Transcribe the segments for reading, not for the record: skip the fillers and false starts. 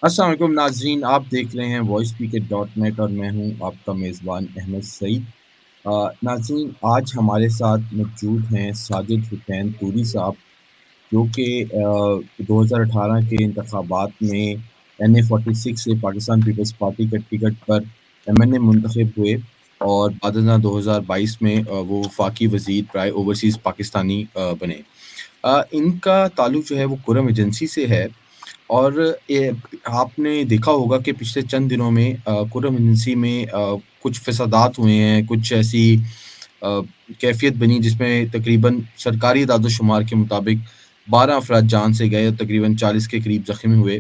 السلام علیکم ناظرین، آپ دیکھ رہے ہیں وائس پی کے ڈاٹ نیٹ اور میں ہوں آپ کا میزبان احمد سعید۔ ناظرین، آج ہمارے ساتھ موجود ہیں ساجد حسین توری صاحب، جو کہ 2018 کے انتخابات میں NA 46 سے پاکستان پیپلز پارٹی کے ٹکٹ پر MNA منتخب ہوئے، اور بعد ازاں 2022 میں وہ وفاقی وزیر برائے اوورسیز پاکستانی بنے۔ ان کا تعلق جو ہے وہ کرم ایجنسی سے ہے، اور آپ نے دیکھا ہوگا کہ پچھلے چند دنوں میں کرم ایجنسی میں کچھ فسادات ہوئے ہیں، کچھ ایسی کیفیت بنی جس میں تقریباً سرکاری اعداد و شمار کے مطابق 12 افراد جان سے گئے اور تقریباً 40 کے قریب زخمی ہوئے۔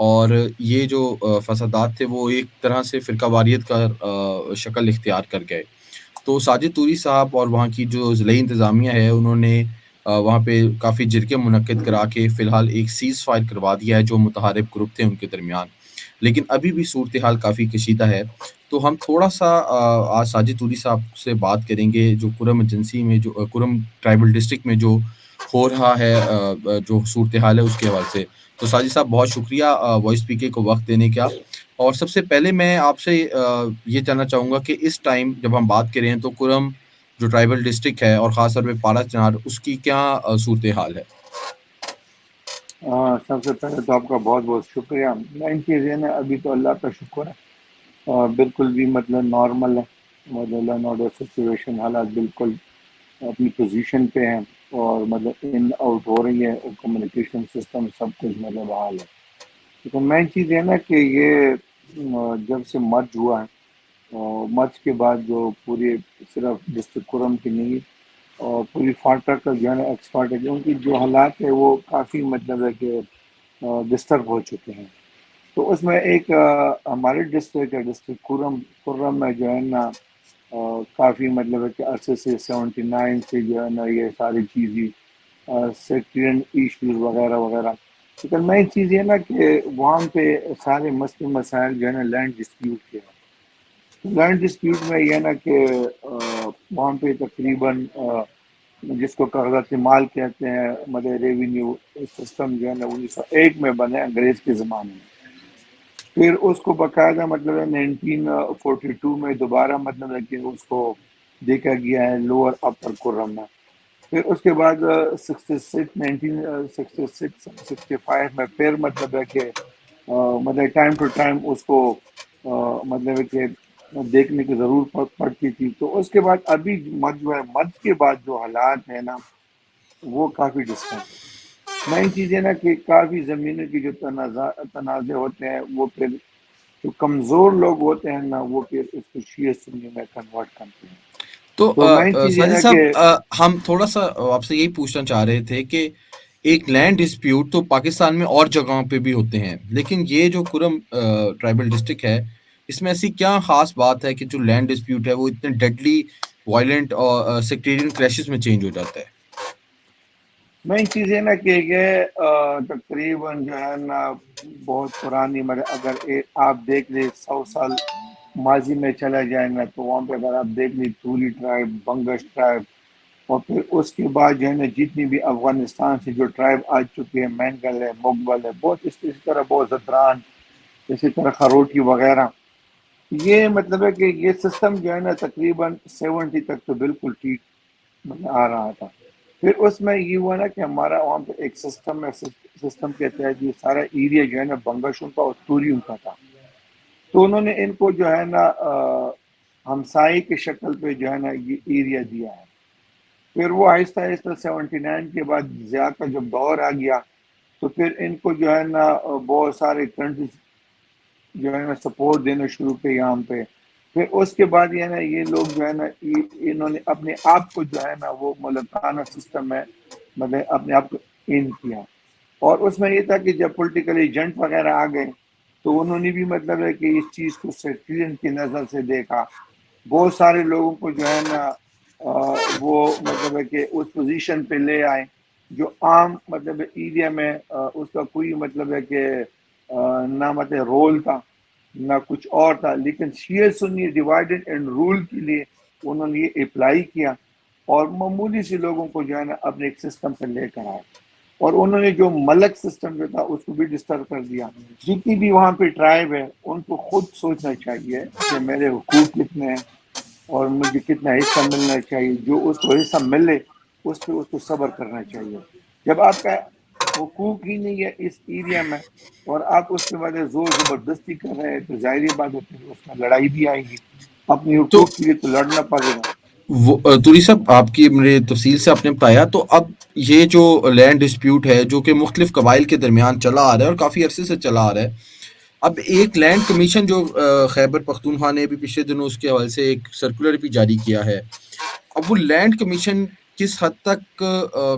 اور یہ جو فسادات تھے وہ ایک طرح سے فرقہ واریت کا شکل اختیار کر گئے۔ تو ساجد توری صاحب اور وہاں کی جو ضلعی انتظامیہ ہے، انہوں نے وہاں پہ کافی جرگے منعقد کرا کے فی الحال ایک سیز فائر کروا دیا ہے جو متحارب گروپ تھے ان کے درمیان، لیکن ابھی بھی صورتحال کافی کشیدہ ہے۔ تو ہم تھوڑا سا آج ساجد توری صاحب سے بات کریں گے جو کرم ایجنسی میں، جو کرم ٹرائبل ڈسٹرکٹ میں جو ہو رہا ہے، جو صورتحال ہے اس کے حوالے سے۔ تو ساجد صاحب، بہت شکریہ وائس پی کے کو وقت دینے کا۔ اور سب سے پہلے میں آپ سے یہ جاننا چاہوں گا کہ اس ٹائم جب ہم بات کریں تو کرم جو ٹرائبل ڈسٹرکٹ ہے اور خاص طور پہ پالا چنار، اس کی کیا صورتحال ہے؟ سب سے پہلے تو آپ کا بہت بہت شکریہ۔ مین چیز یہ نا، ابھی تو اللہ کا شکر ہے، بالکل بھی مطلب نارمل ہے، مطلب لا آرڈر سچویشن، حالات بالکل اپنی پوزیشن پہ ہیں، اور مطلب ان آؤٹ ہو رہی ہے، کمیونیکیشن سسٹم سب کچھ مطلب بحال ہے۔ لیکن مین چیز یہ نا کہ یہ جب سے مرج ہوا ہے، اور مرج کے بعد جو پوری صرف ڈسٹرکٹ کرم کی نہیں، اور پوری فاٹا کا جو ہے نا ایکسپرٹ ہے، ان کی جو حالات ہے وہ کافی مطلب ہے کہ ڈسٹرب ہو چکے ہیں۔ تو اس میں ایک ہمارے ڈسٹرکٹ ہے، ڈسٹرکٹ کرم میں جو ہے نا کافی مطلب ہے کہ عرصے سے 79 سے جو ہے نا یہ ساری چیزیں سیکٹرین ایشوز وغیرہ وغیرہ۔ لیکن نئی چیز یہ نا کہ وہاں پہ سارے مسئلے مسائل جو ہے نا لینڈ ڈسپیوٹ کے ہیں۔ لینڈ ڈسپیوٹ میں یہ نا کہ وہاں پہ تقریباً جس کو کاغذات مال کہتے ہیں، مطلب ریونیو سسٹم جو ہے نا 1901 میں بنے انگریز کے زمانے میں، پھر اس کو باقاعدہ مطلب ہے 1942 میں دوبارہ مطلب ہے کہ اس کو دیکھا گیا ہے لوور اپر کرم میں۔ پھر اس کے بعد 1965 میں پھر مطلب ہے کہ مطلب ٹائم ٹو ٹائم اس کو مطلب ہے کہ دیکھنے کی ضرورت پڑتی تھی۔ تو اس کے بعد ابھی مد کے بعد جو حالات ہیں نا وہ کافی ڈسٹرب ہے۔ مین چیز ہے نا کہ کافی زمینوں کی جو تنازع ہوتے ہیں، وہ پھر جو کمزور لوگ ہوتے ہیں نا وہ پھر اس کو شیعہ سنی میں کنورٹ کرتے ہیں۔ تو تو مین چیز یہ ساجد نا صاحب، کہ ہم تھوڑا سا آپ سے یہی پوچھنا چاہ رہے تھے کہ ایک لینڈ ڈسپیوٹ تو پاکستان میں اور جگہوں پہ بھی ہوتے ہیں، لیکن یہ جو کرم ٹرائبل ڈسٹرکٹ ہے، اس میں ایسی کیا خاص بات ہے کہ جو لینڈ ڈسپیوٹ ہے وہ اتنے ڈیڈلی وائلنٹ اور سیکٹیرین کلیشز میں چینج ہو جاتا ہے؟ مین چیز یہ نا کہ یہ تقریباً جو ہے نا بہت پرانی، مگر اگر آپ دیکھ لیں 100 سال ماضی میں چلا جائے گا تو وہاں پہ اگر آپ دیکھ لیں تولی ٹرائب، بنگش ٹرائب، اور پھر اس کے بعد جو ہے نا جتنی بھی افغانستان سے جو ٹرائب آ چکے ہیں، مینگل ہے، مغول ہے، بہت اسی طرح بہت زدران، اسی طرح خروٹی وغیرہ، یہ مطلب ہے کہ یہ سسٹم جو ہے نا تقریباً 70 تک تو بالکل ٹھیک آ رہا تھا۔ پھر اس میں یہ ہوا نا کہ ہمارا وہاں پہ ایک سسٹم ہے، سسٹم کے تحت یہ سارا ایریا جو ہے نا بنگشوں کا اور توریوں کا تھا۔ تو انہوں نے ان کو جو ہے نا ہمسائی کی شکل پہ جو ہے نا یہ ایریا دیا ہے۔ پھر وہ آہستہ آہستہ 79 کے بعد ضیاء کا جب دور آ گیا تو پھر ان کو جو ہے نا بہت سارے کنٹریز جو ہے نا سپورٹ دینا شروع کیا یہاں پہ۔ پھر اس کے بعد یہ نا یہ لوگ جو ہے نا انہوں نے اپنے آپ کو جو ہے نا وہ ملکانہ سسٹم میں مطلب اپنے آپ کو ان کیا۔ اور اس میں یہ تھا کہ جب پولیٹیکل ایجنٹ وغیرہ آ گئے تو انہوں نے بھی مطلب ہے کہ اس چیز کو سیکٹرین کی نظر سے دیکھا۔ بہت سارے لوگوں کو جو ہے نا وہ مطلب ہے کہ اس پوزیشن پہ لے آئے جو عام مطلب ایریا میں اس کا کوئی مطلب ہے کہ نہ مطلب رول تھا نہ کچھ اور تھا، لیکن شیعہ سنی ڈیوائیڈڈ اینڈ رول کے لیے انہوں نے یہ اپلائی کیا، اور معمولی سے لوگوں کو جو ہے نا اپنے ایک سسٹم پہ لے کر آئے۔ اور انہوں نے جو ملک سسٹم جو تھا اس کو بھی ڈسٹرب کر دیا. جتنی بھی وہاں پہ ٹرائب ہے ان کو خود سوچنا چاہیے کہ میرے حقوق کتنے ہیں اور مجھے کتنا حصہ ملنا چاہیے. جو اس کو حصہ ملے اس پہ اس کو صبر کرنا چاہیے. جب آپ کا حقوق ہی نہیں ہے اس ایریا میں اور آپ اس کے بعد زور زبردستی کر رہے ہیں تو ظاہری بات ہے پھر اس میں لڑائی بھی آئے گی. اپنی تو حقوق کے لیے تو لڑنا پڑے گا. توری صاحب آپ کی میرے تفصیل سے آپ نے بتایا. تو اب یہ جو لینڈ ڈسپیوٹ ہے جو کہ مختلف قبائل کے درمیان چلا آ رہا ہے اور کافی عرصے سے چلا آ رہا ہے, اب ایک لینڈ کمیشن جو خیبر پختونخوا نے بھی پچھلے دنوں اس کے حوالے سے ایک سرکولر بھی جاری کیا ہے, اب وہ لینڈ کمیشن کس حد تک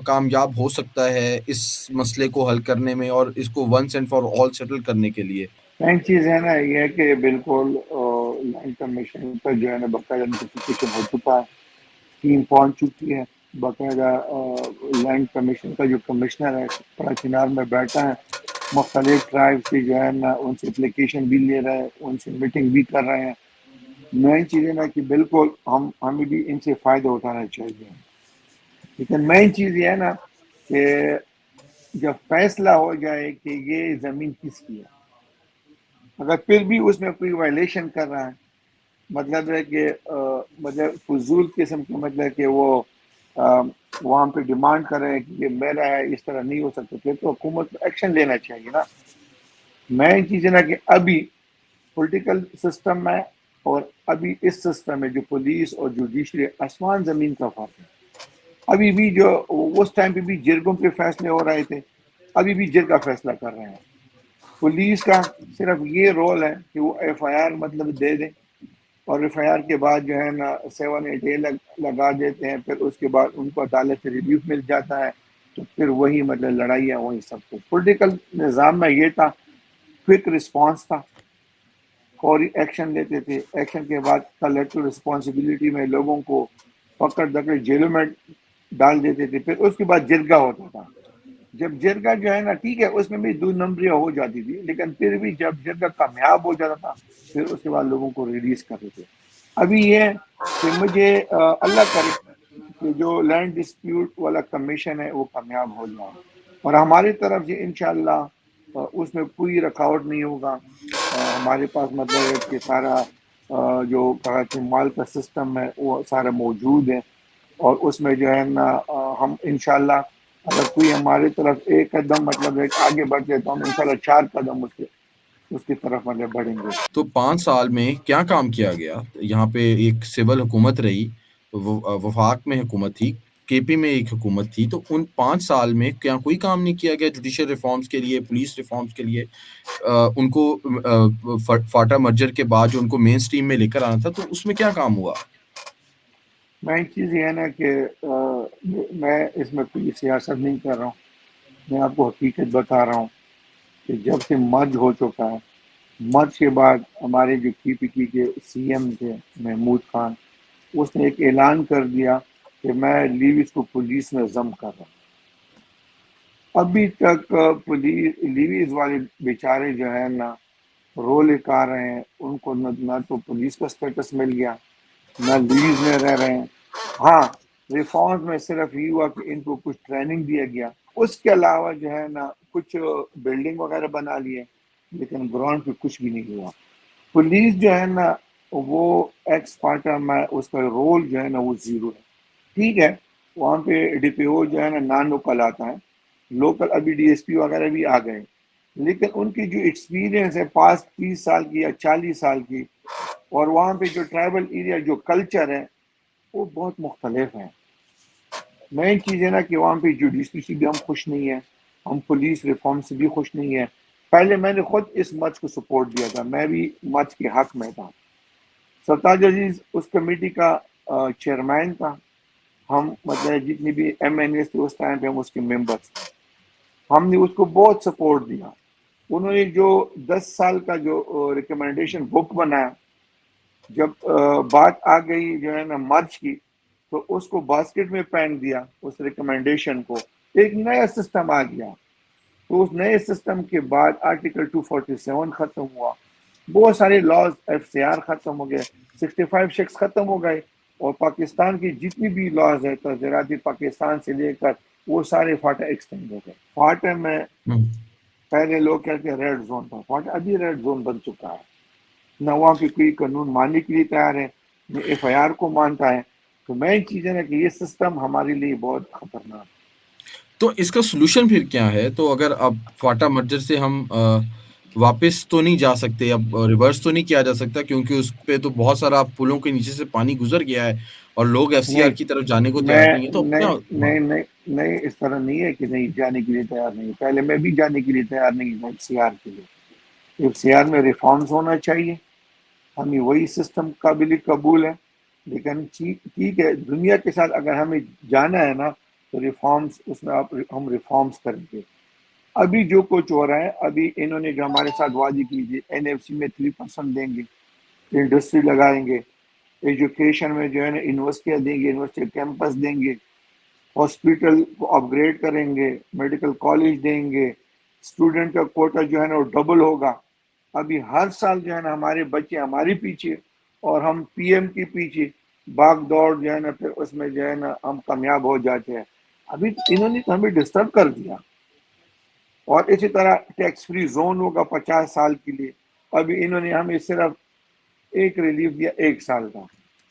کامیاب ہو سکتا ہے اس مسئلے کو حل کرنے میں اور اس کو once and for all settle کرنے کے لیے؟ مین چیز ہے نا یہ ہے کہ بالکل لینڈ کمیشن کا جو ہے نا باقاعدہ نوٹیفیکیشن ہو چکا ہے, ٹیم پہنچ چکی ہے. باقاعدہ لینڈ کمیشن کا جو کمشنر ہے پڑا چنار میں بیٹھا ہے, مختلف ٹرائب سے جو ہے نا ان سے اپلیکیشن بھی لے رہے ہیں, ان سے میٹنگ بھی کر رہے ہیں. مین چیز ہے نا کہ بالکل ہمیں بھی ان سے فائدہ اٹھانا چاہیے. لیکن مین چیز یہ ہے نا کہ جب فیصلہ ہو جائے کہ یہ زمین کس کی ہے, اگر پھر بھی اس میں کوئی وائلیشن کر رہا ہے, مطلب ہے کہ مطلب فضول قسم کے مطلب کہ وہ وہاں پہ ڈیمانڈ کر رہے ہیں کہ یہ میرا ہے, اس طرح نہیں ہو سکتا, پھر تو حکومت کو ایکشن لینا چاہیے نا. مین چیز ہے نا کہ ابھی پولیٹیکل سسٹم میں اور ابھی اس سسٹم میں جو پولیس اور جوڈیشری آسمان زمین کا فرق ہے. ابھی بھی جو اس ٹائم پہ بھی جرگوں پہ فیصلے ہو رہے تھے, ابھی بھی جرگہ فیصلہ کر رہے ہیں. پولیس کا صرف یہ رول ہے کہ وہ ایف آئی آر مطلب دے دیں اور ایف آئی آر کے بعد جو ہے نا 7-8 لگا دیتے ہیں, پھر اس کے بعد ان کو عدالت سے ریلیف مل جاتا ہے, تو پھر وہی مطلب لڑائیاں وہی سب کچھ. پولیٹیکل نظام میں یہ تھا, کوئک رسپانس تھا, فوری ایکشن لیتے تھے, ایکشن کے بعد کلیکٹو رسپانسبلٹی میں لوگوں کو پکڑ دکڑ جیلوں میں ڈال دیتے تھے, پھر اس کے بعد جرگہ ہوتا تھا. جب جرگہ جو ہے نا ٹھیک ہے اس میں بھی 2 نمبریاں ہو جاتی تھی, لیکن پھر بھی جب جرگہ کامیاب ہو جاتا تھا پھر اس کے بعد لوگوں کو ریلیز کرتے تھے. ابھی یہ ہے کہ مجھے اللہ کرے کہ جو لینڈ ڈسپیوٹ والا کمیشن ہے وہ کامیاب ہو جائے اور ہماری طرف سے انشاءاللہ اس میں کوئی رکاوٹ نہیں ہوگا. ہمارے پاس مطلب ہے کہ سارا جو کہا کہ مال کا سسٹم ہے وہ سارا موجود ہے, اور اس میں جو ہے نا ہم انشاءاللہ اگر کوئی ہماری طرف ایک قدم مطلب ایک آگے بڑھتے تو ہم انشاءاللہ 4 قدم اس کی طرف مطلب بڑھیں گے. تو 5 سال میں کیا کام کیا گیا؟ یہاں پہ ایک سول حکومت رہی, وفاق میں حکومت تھی, کے پی میں ایک حکومت تھی, تو ان 5 سال میں کیا کوئی کام نہیں کیا گیا جوڈیشل ریفارمز کے لیے, پولیس ریفارمز کے لیے؟ ان کو فاٹا مرجر کے بعد جو ان کو مین سٹریم میں لے کر آنا تھا تو اس میں کیا کام ہوا؟ میں ایک چیز یہ ہے نا کہ میں اس میں کوئی سیاست نہیں کر رہا ہوں, میں آپ کو حقیقت بتا رہا ہوں کہ جب سے مرج ہو چکا ہے, مرج کے بعد ہمارے جو پی پی کی کے سی ایم تھے محمود خان, اس نے ایک اعلان کر دیا کہ میں لیویز کو پولیس میں ضم کر رہا ہوں. ابھی تک پولیس لیویز والے بیچارے جو ہے نا رول کھا رہے ہیں, ان کو نہ تو پولیس کا سٹیٹس مل گیا نہ لیویز میں رہ رہے ہیں. ہاں ریفارمز میں صرف یہ ہوا کہ ان کو کچھ ٹریننگ دیا گیا, اس کے علاوہ جو ہے نا کچھ بلڈنگ وغیرہ بنا لیے, لیکن گراؤنڈ پہ کچھ بھی نہیں ہوا. پولیس جو ہے نا وہ ایکس پارٹا میں اس کا رول جو ہے نا وہ 0 ہے. ٹھیک ہے وہاں پہ ڈی پی او جو ہے نا نان لوکل آتا ہے, لوکل ابھی ڈی ایس پی وغیرہ بھی آ گئے, لیکن ان کی جو ایکسپیرینس ہے 30 سال کی یا 40 سال کی, اور وہاں پہ جو ٹرائبل ایریا جو کلچر ہے وہ بہت مختلف ہیں. مین چیز ہے نا کہ وہاں پہ جوڈیشری سے بھی ہم خوش نہیں ہیں, ہم پولیس ریفارم سے بھی خوش نہیں ہیں. پہلے میں نے خود اس مرچ کو سپورٹ دیا تھا, میں بھی مرچ کے حق میں تھا. سرتاج عزیز اس کمیٹی کا چیئرمین تھا, ہم مطلب جتنی بھی ایم این ایس تھے اس ٹائم پہ ہم اس کے ممبرس تھے, ہم نے اس کو بہت سپورٹ دیا. انہوں نے جو 10 سال کا جو ریکمنڈیشن بک بنایا, جب بات آ گئی جو ہے نا مرچ کی تو اس کو باسکٹ میں پھینک دیا, اس ریکمنڈیشن کو, ایک نیا سسٹم آ گیا. تو اس نئے سسٹم کے بعد آرٹیکل 247 ختم ہوا, بہت سارے لاز ایف سی آر ختم ہو گئے, 65 شیکس ختم ہو گئے, اور پاکستان کی جتنی بھی لاز ہے تعزیراتی پاکستان سے لے کر وہ سارے فاٹا ایکسٹینڈ ہو گئے. فاٹا میں ہوں. پہلے لوگ کہتے ہیں ریڈ زون تھا، فاٹا ابھی ریڈ زون بن چکا ہے. نہ وہاں پہ کوئی قانون ماننے کے لیے تیار ہے، نہ ایف آئی آر کو مانتا ہے. تو مین چیز ہے نا کہ یہ سسٹم ہمارے لیے بہت خطرناک ہے. تو اس کا سولوشن پھر کیا ہے؟ تو اگر اب فاٹا مرجر سے ہم واپس تو نہیں جا سکتے، اب ریورس تو نہیں کیا جا سکتا، کیونکہ اس پہ تو بہت سارا پلوں کے نیچے سے پانی گزر گیا ہے اور لوگ ایف سی آر نہیں کی طرف جانے کو تیار میں نہیں ہے، تو اب کیا؟ نہیں ہاں. نہیں نہیں نہیں اس طرح نہیں ہے کہ نہیں جانے کے لیے تیار نہیں. پہلے میں بھی جانے کے لیے تیار نہیں تھا ایف سی آر کے لیے. ایف سی آر میں ریفارمز ہونا چاہیے، ہمیں وہی سسٹم قابل قبول ہے. لیکن ٹھیک ہے، دنیا کے ساتھ اگر ہمیں جانا ہے نا تو ریفارمز اس میں ہم ریفارمز کریں گے. ابھی جو کچھ ہو رہا ہے، ابھی انہوں نے جو ہمارے ساتھ وعدے کی تھی این ایف سی میں 3% دیں گے، انڈسٹری لگائیں گے، ایجوکیشن میں جو ہے نا یونیورسٹیاں دیں گے، یونیورسٹی کیمپس دیں گے، ہاسپٹل کو اپ گریڈ کریں گے، میڈیکل کالج دیں گے، اسٹوڈنٹ کا کوٹا جو ہے نا وہ ڈبل ہوگا. ابھی ہر سال جو ہے نا ہمارے بچے ہمارے پیچھے اور ہم پی ایم کے پیچھے بھاگ دوڑ جو ہے نا، پھر اس میں جو ہے نا ہم کامیاب ہو جاتے ہیں. ابھی انہوں نے تو ہمیں ڈسٹرب کر دیا. اور اسی طرح ٹیکس فری زون ہوگا 50 سال کے لیے. ابھی انہوں نے ہمیں صرف ایک ریلیف دیا 1 سال کا.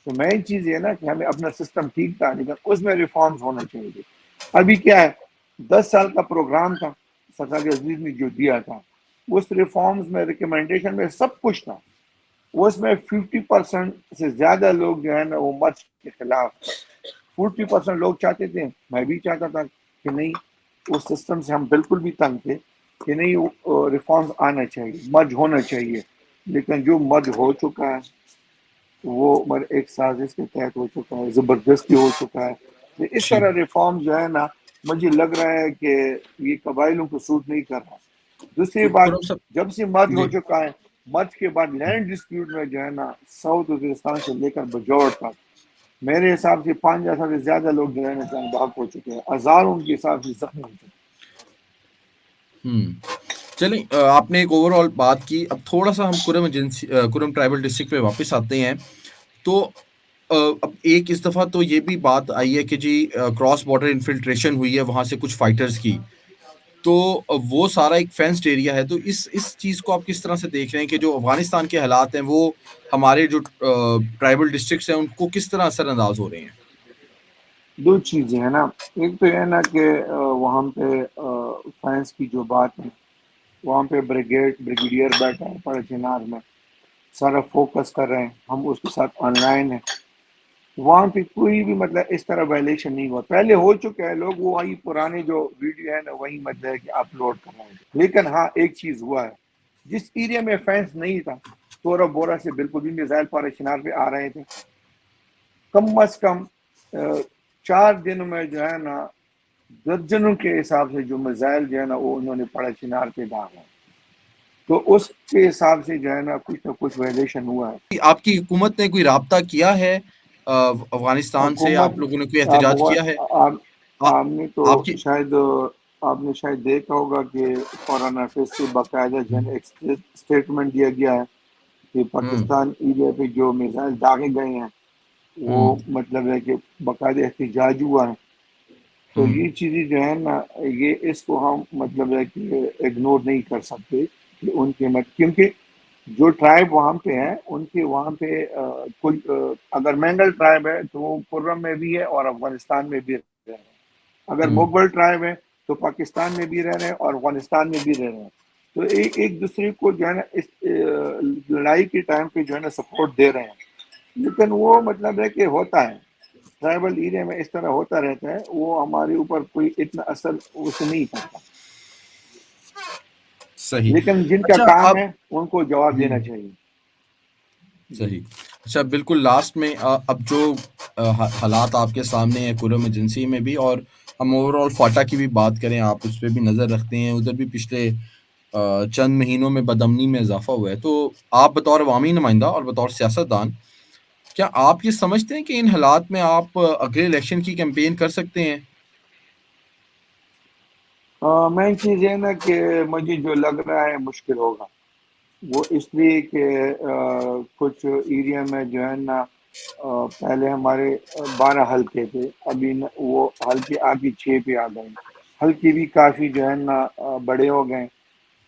تو مین چیز یہ نا کہ ہمیں اپنا سسٹم ٹھیک تھا، لیکن اس میں ریفارمز ہونا چاہیے. ابھی کیا ہے، 10 سال کا پروگرام تھا سرکار عزیز نے جو دیا تھا، اس ریفارمز میں ریکمنڈیشن میں سب کچھ تھا. اس میں 50% سے زیادہ لوگ جو ہے نا وہ مرچ کے خلاف. 40% لوگ چاہتے تھے، میں بھی چاہتا تھا کہ نہیں، اس سسٹم سے ہم بالکل بھی تنگ تھے کہ نہیں، ریفارمز آنا چاہیے، مرج ہونا چاہیے. لیکن جو مرج ہو چکا ہے وہ ایک سازش کے تحت ہو چکا ہے، زبردستی ہو چکا ہے. اس ٹھیک. طرح ریفارم جو ہے نا مجھے لگ رہا ہے کہ یہ قبائلوں کو سوٹ نہیں کر رہا. دوسری بات، قرم صاحب. جب سے مرج ہو جی. چکا ہے، مرج کے بعد لینڈ ڈسپیوٹ میں جو ہے نا ساؤتھ وزیرستان سے لے کر بجوڑ تک میرے حساب سے 5,000 سے زیادہ لوگ جو ہے نا جان بحق ہو چکے ہیں، ہزاروں ان کے حساب سے زخمی ہو چکے ہیں. چلیں، آپ نے ایک اوور آل بات کی. اب تھوڑا سا ہم کرم ٹرائبل ڈسٹرکٹ پہ واپس آتے ہیں. تو اب ایک اس دفعہ تو یہ بھی بات آئی ہے کہ جی کراس بارڈر انفلٹریشن ہوئی ہے وہاں سے کچھ فائٹرز کی، تو وہ سارا ایک فینسڈ ایریا ہے. تو اس چیز کو آپ کس طرح سے دیکھ رہے ہیں کہ جو افغانستان کے حالات ہیں وہ ہمارے جو ٹرائبل ڈسٹرکٹس ہیں ان کو کس طرح اثر انداز ہو رہے ہیں؟ دو چیزیں ہیں نا، ایک تو یہ نا کہ وہاں پہ فینس کی جو بات ہے، وہاں پہ بریگیڈیئر بیٹھا ہے پڑے چنار میں، سارا فوکس کر رہے ہیں، ہم اس کے ساتھ آن لائن ہیں. وہاں پہ کوئی بھی مطلب اس طرح وائلیشن نہیں ہوا. پہلے ہو چکا ہے، لوگ وہی پرانے جو ویڈیو ہے نا وہی مطلب ہے کہ اپلوڈ کر رہے ہیں. لیکن ہاں ایک چیز ہوا ہے، جس ایریا میں فینس نہیں تھا، تورا بورا سے بالکل بھی میزائل پارے چنار پہ آ رہے تھے. کم از کم 4 دن میں جو ہے نا درجنوں کے حساب سے جو میزائل جو ہے نا وہ انہوں نے پڑا چنار پہ داغا. تو اس کے حساب سے جو ہے نا کچھ نہ کچھ وائلیشن ہوا ہے. آپ کی حکومت نے کوئی رابطہ کیا ہے افغانستان سے؟ حکومت، آپ لوگوں نے کوئی احتجاج کیا ہے؟ آ- آپ نے تو آپ کی. شاید آپ نے شاید دیکھا ہوگا کہ فارن افیئرس سے باقاعدہ جو ہے نا ایک اسٹیٹمنٹ دیا گیا ہے کہ ہوں. پاکستان ایریا پہ جو میزائل داغے گئے ہیں وہ ہوں. مطلب ہے کہ باقاعدہ احتجاج ہوا ہے. تو ہوں. یہ چیزیں جو ہے نا یہ اس کو ہم مطلب ہے کہ اگنور نہیں کر سکتے کہ ان کے کیونکہ جو ٹرائب وہاں پہ ہیں ان کے وہاں پہ کوئی اگر مینگل ٹرائب ہے تو وہ پرم میں بھی ہے اور افغانستان میں بھی رہ رہے ہیں. اگر ہوں. مغل ٹرائب ہے تو پاکستان میں بھی رہ رہے ہیں اور افغانستان میں بھی رہ رہے ہیں. تو ایک دوسرے کو جو ہے نا اس لڑائی کے ٹائم پہ جو ہے نا سپورٹ دے رہے ہیں. لیکن وہ مطلب ہے کہ ہوتا ہے ٹرائبل ایریا میں اس طرح ہوتا رہتا ہے، وہ ہمارے اوپر کوئی اتنا اثر اسے نہیں پڑتا. صحیح. لیکن جن کا اچھا کام اب. ہے ان کو جواب دینا ہوں. چاہیے. جی صحیح. اچھا بالکل لاسٹ میں اب جو حالات آپ کے سامنے ہیں کرم ایجنسی میں بھی، اور ہم اوور آل فاٹا کی بھی بات کریں، آپ اس پہ بھی نظر رکھتے ہیں، ادھر بھی پچھلے چند مہینوں میں بدامنی میں اضافہ ہوا ہے. تو آپ بطور عوامی نمائندہ اور بطور سیاستدان کیا آپ یہ سمجھتے ہیں کہ ان حالات میں آپ اگلے الیکشن کی کیمپین کر سکتے ہیں؟ مین چیز یہ نا کہ مجھے جو لگ رہا ہے مشکل ہوگا، وہ اس لیے کہ کچھ ایریا میں جو ہے نا پہلے ہمارے 12 حلقے تھے، ابھی وہ حلقے آگے 6 پہ آ گئے، حلقے بھی کافی جو ہے نا بڑے ہو گئے،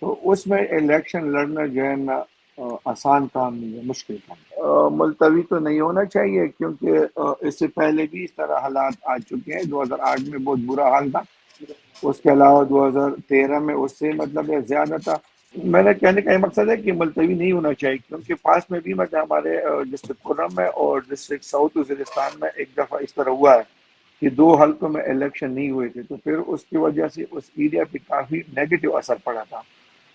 تو اس میں الیکشن لڑنا جو ہے نا آسان کام نہیں ہے، مشکل کام ہے۔ ملتوی تو نہیں ہونا چاہیے، کیونکہ اس سے پہلے بھی اس طرح حالات آ چکے ہیں، 2008 میں بہت برا حال تھا، اس کے علاوہ 2013 میں اس سے مطلب زیادہ تھا۔ میرا کہنے کا یہ مقصد ہے کہ ملتوی نہیں ہونا چاہیے، کیونکہ پاس میں بھی مطلب ہمارے ڈسٹرکٹ کرم میں اور ڈسٹرکٹ ساؤتھ وزیرستان میں ایک دفعہ اس طرح ہوا ہے کہ 2 حلقوں میں الیکشن نہیں ہوئے تھے، تو پھر اس کی وجہ سے اس ایریا پہ کافی نیگیٹو اثر پڑا تھا،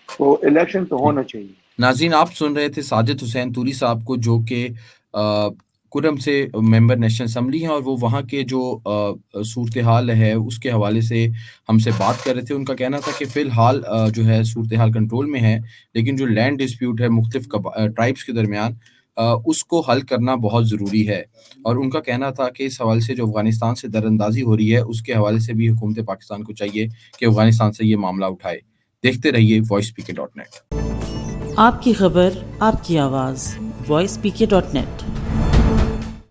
تو الیکشن تو جی ہونا چاہیے۔ ناظرین آپ سن رہے تھے ساجد حسین توری صاحب کو جو کہ کرم سے ممبر نیشنل اسمبلی ہیں اور وہ وہاں کے جو صورتحال ہے اس کے حوالے سے ہم سے بات کر رہے تھے۔ ان کا کہنا تھا کہ فی الحال جو ہے صورتحال کنٹرول میں ہے، لیکن جو لینڈ ڈسپیوٹ ہے مختلف ٹرائبس کے درمیان اس کو حل کرنا بہت ضروری ہے، اور ان کا کہنا تھا کہ اس حوالے سے جو افغانستان سے در اندازی ہو رہی ہے اس کے حوالے سے بھی حکومت پاکستان کو چاہیے کہ افغانستان سے یہ معاملہ اٹھائے۔ دیکھتے رہیے voicepk.net۔ آپ کی خبر، آپ کی آواز، voicepk.net